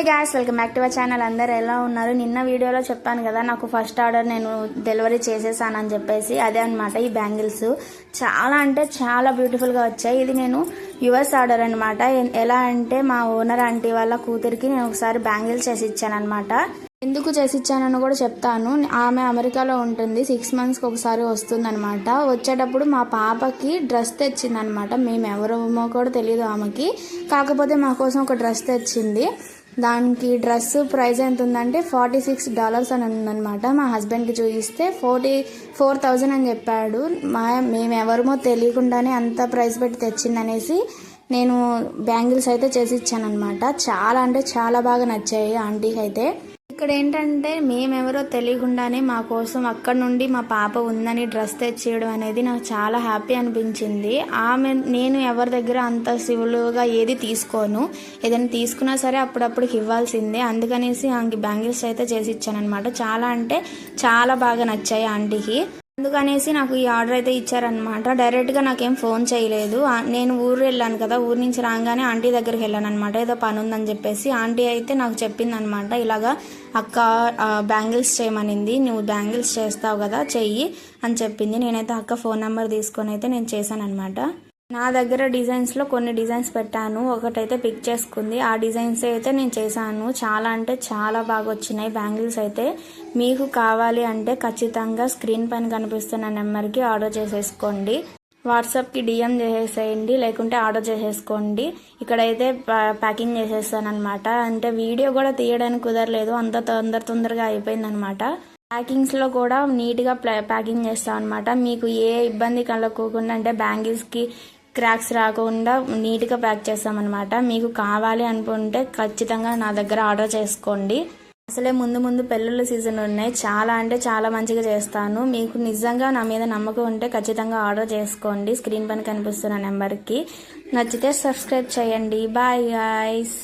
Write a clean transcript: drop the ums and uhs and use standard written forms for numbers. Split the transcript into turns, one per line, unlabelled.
Hey guys, welcome back to our channel. అందరు ఎలా ఉన్నారు? నిన్న వీడియోలో చెప్పాను కదా, నాకు ఫస్ట్ ఆర్డర్ నేను డెలివరీ చేసేసానని చెప్పేసి. అదే అనమాట ఈ బ్యాంగిల్స్. చాలా అంటే చాలా బ్యూటిఫుల్గా వచ్చాయి. ఇది నేను యుఎస్ ఆర్డర్ అనమాట. ఎలా అంటే మా ఓనర్ ఆంటీ వాళ్ళ కూతురికి నేను ఒకసారి బ్యాంగిల్స్ చేసి ఇచ్చాను అనమాట. ఎందుకు చేసి ఇచ్చానని కూడా చెప్తాను. ఆమె అమెరికాలో ఉంటుంది, 6 monthsకి ఒకసారి వస్తుందనమాట. వచ్చేటప్పుడు మా పాపకి డ్రెస్ తెచ్చిందనమాట. మేము ఎవరమో కూడా తెలియదు ఆమెకి. కాకపోతే మా కోసం ఒక డ్రెస్ తెచ్చింది. దానికి డ్రెస్ ప్రైస్ ఎంత ఉందంటే $46 అని ఉందనమాట. మా హస్బెండ్కి చూపిస్తే 44,000 అని చెప్పాడు. మేము ఎవరమో తెలియకుండానే అంత ప్రైస్ పెట్టి తెచ్చిందనేసి నేను బ్యాంగిల్స్ అయితే చేసి ఇచ్చాను అనమాట. చాలా అంటే చాలా బాగా నచ్చాయి ఆంటీకి అయితే. ఇక్కడ ఏంటంటే మేమెవరో తెలియకుండానే మా కోసం అక్కడ నుండి మా పాప ఉందని డ్రెస్ తెచ్చేయడం అనేది నాకు చాలా హ్యాపీ అనిపించింది. నేను ఎవరి దగ్గర అంత సివులుగా ఏది తీసుకోను. ఏదైనా తీసుకున్నా సరే అప్పుడప్పుడుకి ఇవ్వాల్సిందే. అందుకనేసి ఆమెకి బ్యాంగిల్స్ అయితే చేసి ఇచ్చాను అనమాట. చాలా అంటే చాలా బాగా నచ్చాయి ఆంటీకి. అందుకనేసి నాకు ఈ ఆర్డర్ అయితే ఇచ్చారనమాట. డైరెక్ట్గా నాకేం ఫోన్ చేయలేదు. నేను ఊరు వెళ్ళాను కదా, ఊరు నుంచి రాగానే ఆంటీ దగ్గరికి వెళ్ళాను అనమాట. ఏదో పని ఉందని చెప్పేసి ఆంటీ అయితే నాకు చెప్పింది అనమాట. ఇలాగా అక్క బ్యాంగిల్స్ చేయమనింది, నువ్వు బ్యాంగిల్స్ చేస్తావు కదా చెయ్యి అని చెప్పింది. నేనైతే అక్క ఫోన్ నెంబర్ తీసుకొని అయితే నేను చేశాను అనమాట. నా దగ్గర డిజైన్స్లో కొన్ని డిజైన్స్ పెట్టాను, ఒకటైతే పిక్ చేసుకుంది. ఆ డిజైన్స్ అయితే నేను చేశాను. చాలా అంటే చాలా బాగా వచ్చినాయి బ్యాంగిల్స్ అయితే. మీకు కావాలి అంటే ఖచ్చితంగా స్క్రీన్ పైన కనిపిస్తున్న నెంబర్కి ఆర్డర్ చేసేసుకోండి. వాట్సాప్కి డిఎం చేసేసేయండి, లేకుంటే ఆర్డర్ చేసేసుకోండి. ఇక్కడైతే ప్యాకింగ్ చేసేస్తానమాట. అంటే వీడియో కూడా తీయడానికి కుదరలేదు, అంత తొందరగా అయిపోయిందనమాట. ప్యాకింగ్స్లో కూడా నీట్గా ప్యాకింగ్ చేస్తాం అనమాట. మీకు ఏ ఇబ్బంది కలగకుండా, అంటే బ్యాంగిల్స్కి క్రాక్స్ రాకుండా నీట్గా ప్యాక్ చేస్తామన్నమాట. మీకు కావాలి అనుకుంటే ఖచ్చితంగా నా దగ్గర ఆర్డర్ చేసుకోండి. అసలే ముందు పెళ్ళిళ్ళ సీజన్ ఉన్నాయి. చాలా అంటే చాలా మంచిగా చేస్తాను. మీకు నిజంగా నా మీద నమ్మకం ఉంటే ఖచ్చితంగా ఆర్డర్ చేసుకోండి. స్క్రీన్ పైన కనిపిస్తున్న నెంబర్కి. నచ్చితే సబ్స్క్రైబ్ చేయండి. Bye guys.